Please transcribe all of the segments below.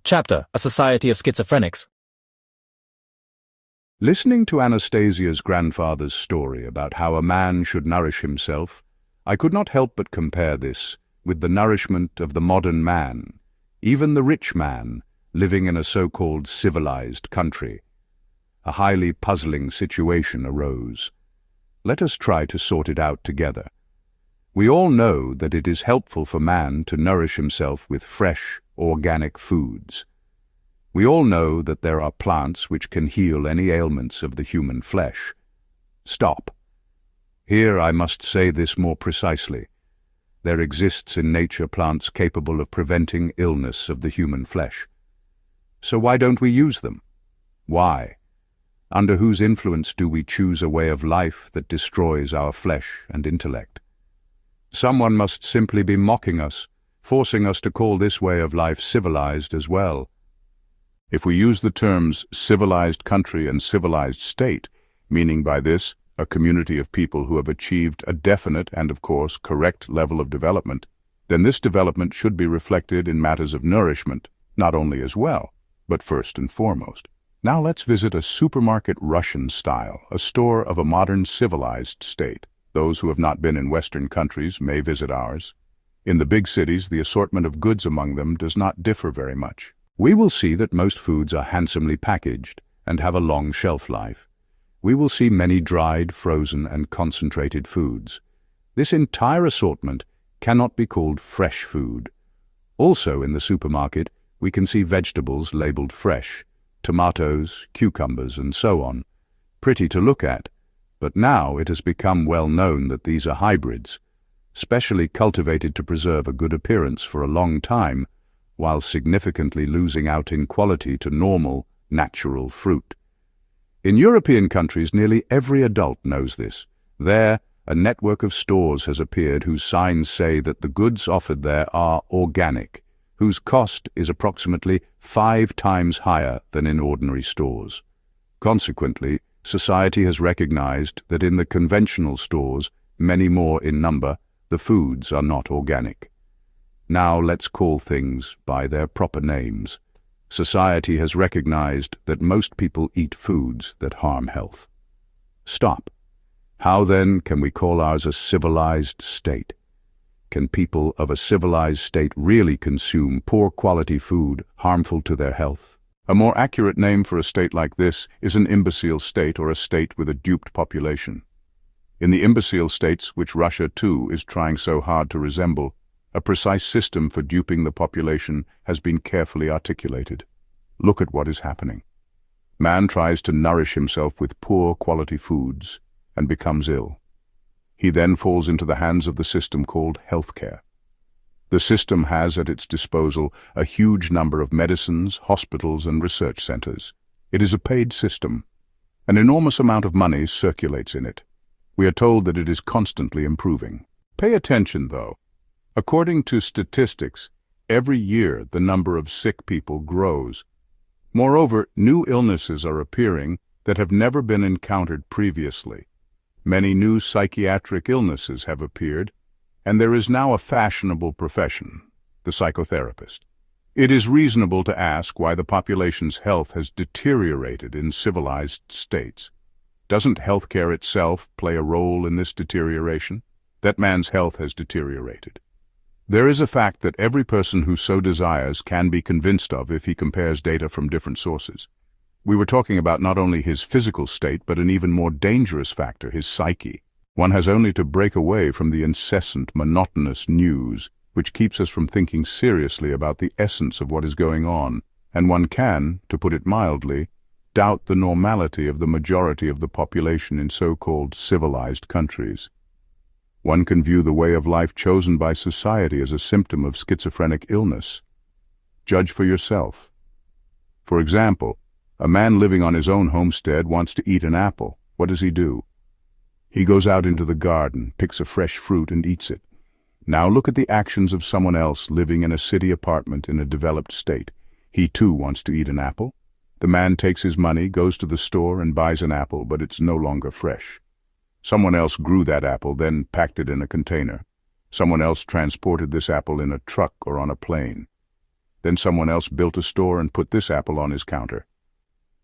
Chapter: A Society of Schizophrenics. Listening to Anastasia's grandfather's story about how a man should nourish himself, I could not help but compare this with the nourishment of the modern man, even the rich man, living in a so-called civilized country. A highly puzzling situation arose. Let us try to sort it out together. We all know that it is helpful for man to nourish himself with fresh, organic foods. We all know that there are plants which can heal any ailments of the human flesh. Stop. Here I must say this more precisely. There exists in nature plants capable of preventing illness of the human flesh. So why don't we use them? Why? Under whose influence do we choose a way of life that destroys our flesh and intellect? Someone must simply be mocking us, forcing us to call this way of life civilized as well. If we use the terms civilized country and civilized state, meaning by this a community of people who have achieved a definite and, of course, correct level of development, then this development should be reflected in matters of nourishment, not only as well, but first and foremost. Now let's visit a supermarket Russian style, a store of a modern civilized state. Those who have not been in Western countries may visit ours. In the big cities, the assortment of goods among them does not differ very much. We will see that most foods are handsomely packaged and have a long shelf life. We will see many dried, frozen, and concentrated foods. This entire assortment cannot be called fresh food. Also in the supermarket, we can see vegetables labeled fresh, tomatoes, cucumbers, and so on. Pretty to look at. But now it has become well known that these are hybrids, specially cultivated to preserve a good appearance for a long time, while significantly losing out in quality to normal, natural fruit. In European countries, nearly every adult knows this. There, a network of stores has appeared whose signs say that the goods offered there are organic, whose cost is approximately 5 times higher than in ordinary stores. Consequently, society has recognized that in the conventional stores, many more in number, the foods are not organic. Now let's call things by their proper names. Society has recognized that most people eat foods that harm health. Stop. How then can we call ours a civilized state? Can people of a civilized state really consume poor quality food harmful to their health? A more accurate name for a state like this is an imbecile state, or a state with a duped population. In the imbecile states, which Russia too is trying so hard to resemble, a precise system for duping the population has been carefully articulated. Look at what is happening. Man tries to nourish himself with poor quality foods and becomes ill. He then falls into the hands of the system called healthcare. The system has at its disposal a huge number of medicines, hospitals, and research centers. It is a paid system. An enormous amount of money circulates in it. We are told that it is constantly improving. Pay attention, though. According to statistics, every year the number of sick people grows. Moreover, new illnesses are appearing that have never been encountered previously. Many new psychiatric illnesses have appeared, and there is now a fashionable profession, the psychotherapist. It is reasonable to ask why the population's health has deteriorated in civilized states. Doesn't healthcare itself play a role in this deterioration? That man's health has deteriorated. There is a fact that every person who so desires can be convinced of if he compares data from different sources. We were talking about not only his physical state, but an even more dangerous factor, his psyche. One has only to break away from the incessant, monotonous news, which keeps us from thinking seriously about the essence of what is going on, and one can, to put it mildly, doubt the normality of the majority of the population in so-called civilized countries. One can view the way of life chosen by society as a symptom of schizophrenic illness. Judge for yourself. For example, a man living on his own homestead wants to eat an apple. What does he do? He goes out into the garden, picks a fresh fruit, and eats it. Now look at the actions of someone else living in a city apartment in a developed state. He too wants to eat an apple. The man takes his money, goes to the store, and buys an apple, but it's no longer fresh. Someone else grew that apple, then packed it in a container. Someone else transported this apple in a truck or on a plane. Then someone else built a store and put this apple on his counter.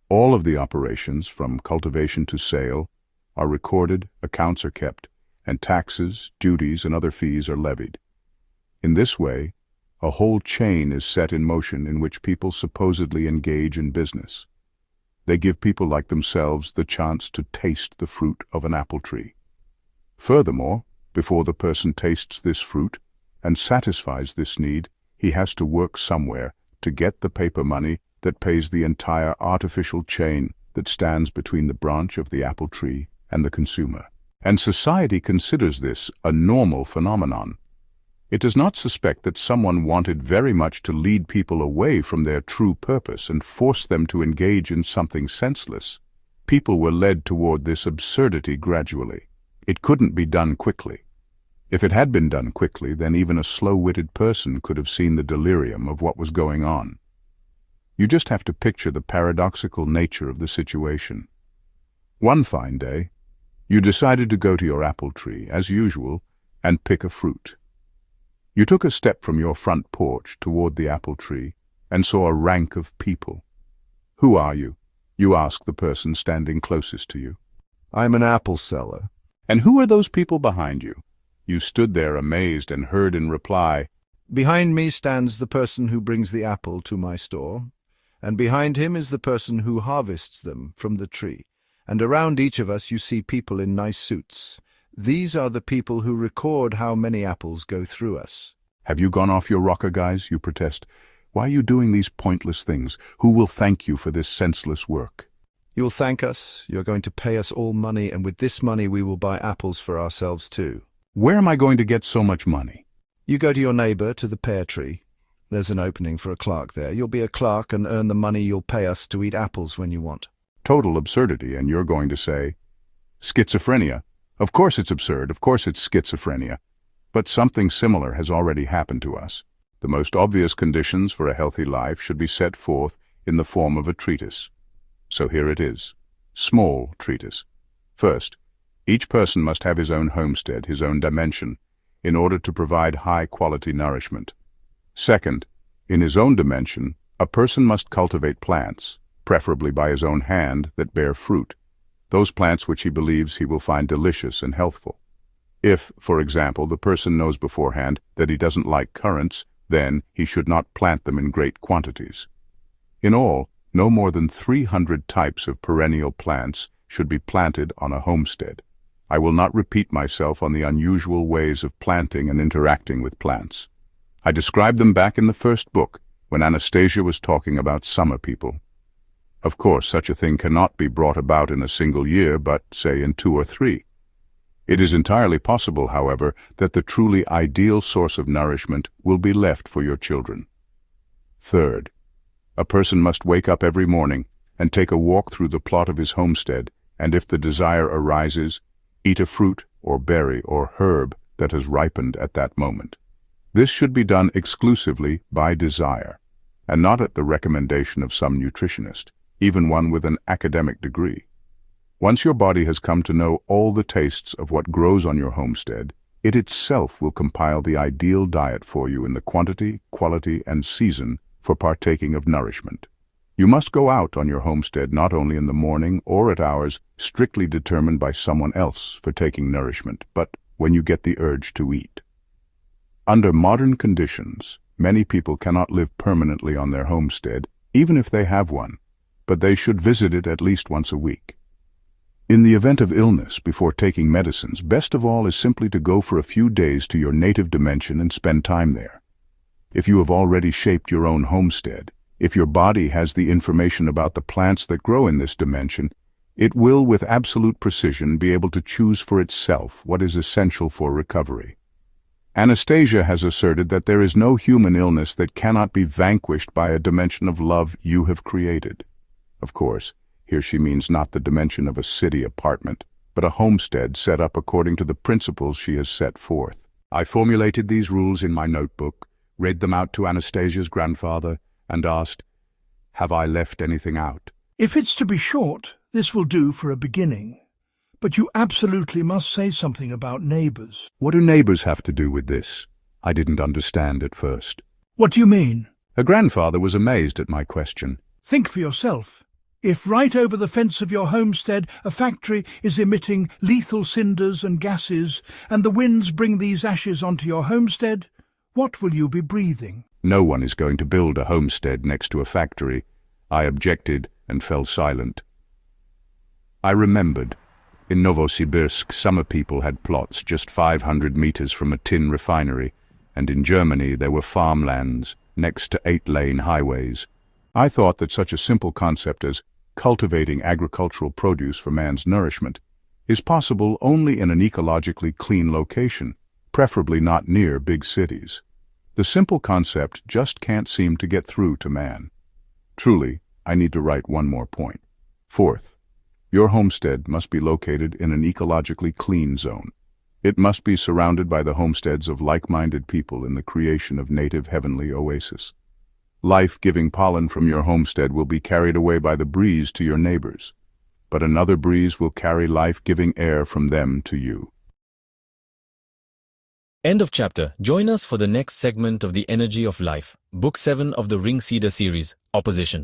All of the operations, from cultivation to sale, are recorded, accounts are kept, and taxes, duties, and other fees are levied. In this way, a whole chain is set in motion in which people supposedly engage in business. They give people like themselves the chance to taste the fruit of an apple tree. Furthermore, before the person tastes this fruit and satisfies this need, he has to work somewhere to get the paper money that pays the entire artificial chain that stands between the branch of the apple tree and the consumer. And society considers this a normal phenomenon. It does not suspect that someone wanted very much to lead people away from their true purpose and force them to engage in something senseless. People were led toward this absurdity gradually. It couldn't be done quickly. If it had been done quickly, then even a slow-witted person could have seen the delirium of what was going on. You just have to picture the paradoxical nature of the situation. One fine day, you decided to go to your apple tree, as usual, and pick a fruit. You took a step from your front porch toward the apple tree and saw a rank of people. "Who are you?" you asked the person standing closest to you. "I'm an apple seller." "And who are those people behind you?" You stood there amazed and heard in reply, "Behind me stands the person who brings the apple to my store, and behind him is the person who harvests them from the tree. And around each of us you see people in nice suits. These are the people who record how many apples go through us." "Have you gone off your rocker, guys?" you protest. "Why are you doing these pointless things? Who will thank you for this senseless work?" "You'll thank us. You're going to pay us all money, and with this money we will buy apples for ourselves too." "Where am I going to get so much money?" "You go to your neighbor, to the pear tree. There's an opening for a clerk there. You'll be a clerk and earn the money you'll pay us to eat apples when you want." Total absurdity, and you're going to say, "Schizophrenia. Of course it's absurd, of course it's schizophrenia." But something similar has already happened to us. The most obvious conditions for a healthy life should be set forth in the form of a treatise. So here it is. Small treatise. First, each person must have his own homestead, his own dimension, in order to provide high-quality nourishment. Second, in his own dimension, a person must cultivate plants, preferably by his own hand, that bear fruit, those plants which he believes he will find delicious and healthful. If, for example, the person knows beforehand that he doesn't like currants, then he should not plant them in great quantities. In all, no more than 300 types of perennial plants should be planted on a homestead. I will not repeat myself on the unusual ways of planting and interacting with plants. I described them back in the first book, when Anastasia was talking about summer people. Of course, such a thing cannot be brought about in a single year, but, say, in 2 or 3. It is entirely possible, however, that the truly ideal source of nourishment will be left for your children. Third, a person must wake up every morning and take a walk through the plot of his homestead, and if the desire arises, eat a fruit or berry or herb that has ripened at that moment. This should be done exclusively by desire, and not at the recommendation of some nutritionist, even one with an academic degree. Once your body has come to know all the tastes of what grows on your homestead, it itself will compile the ideal diet for you in the quantity, quality, and season for partaking of nourishment. You must go out on your homestead not only in the morning or at hours strictly determined by someone else for taking nourishment, but when you get the urge to eat. Under modern conditions, many people cannot live permanently on their homestead, even if they have one, but they should visit it at least once a week. In the event of illness, before taking medicines, best of all is simply to go for a few days to your native dimension and spend time there. If you have already shaped your own homestead, if your body has the information about the plants that grow in this dimension, it will with absolute precision be able to choose for itself what is essential for recovery. Anastasia has asserted that there is no human illness that cannot be vanquished by a dimension of love you have created. Of course, here she means not the dimension of a city apartment, but a homestead set up according to the principles she has set forth. I formulated these rules in my notebook, read them out to Anastasia's grandfather, and asked, "Have I left anything out?" If it's to be short, this will do for a beginning. But you absolutely must say something about neighbors. What do neighbors have to do with this? I didn't understand at first. What do you mean? Her grandfather was amazed at my question. Think for yourself. If right over the fence of your homestead a factory is emitting lethal cinders and gases, and the winds bring these ashes onto your homestead, what will you be breathing? No one is going to build a homestead next to a factory. I objected and fell silent. I remembered. In Novosibirsk, summer people had plots just 500 meters from a tin refinery, and in Germany there were farmlands next to 8-lane highways. I thought that such a simple concept as cultivating agricultural produce for man's nourishment is possible only in an ecologically clean location, preferably not near big cities. The simple concept just can't seem to get through to man. Truly, I need to write one more point. Fourth, your homestead must be located in an ecologically clean zone. It must be surrounded by the homesteads of like-minded people in the creation of native heavenly oasis. Life-giving pollen from your homestead will be carried away by the breeze to your neighbors, but another breeze will carry life-giving air from them to you. End of chapter. Join us for the next segment of The Energy of Life, Book 7 of the Ring Cedar series, Opposition.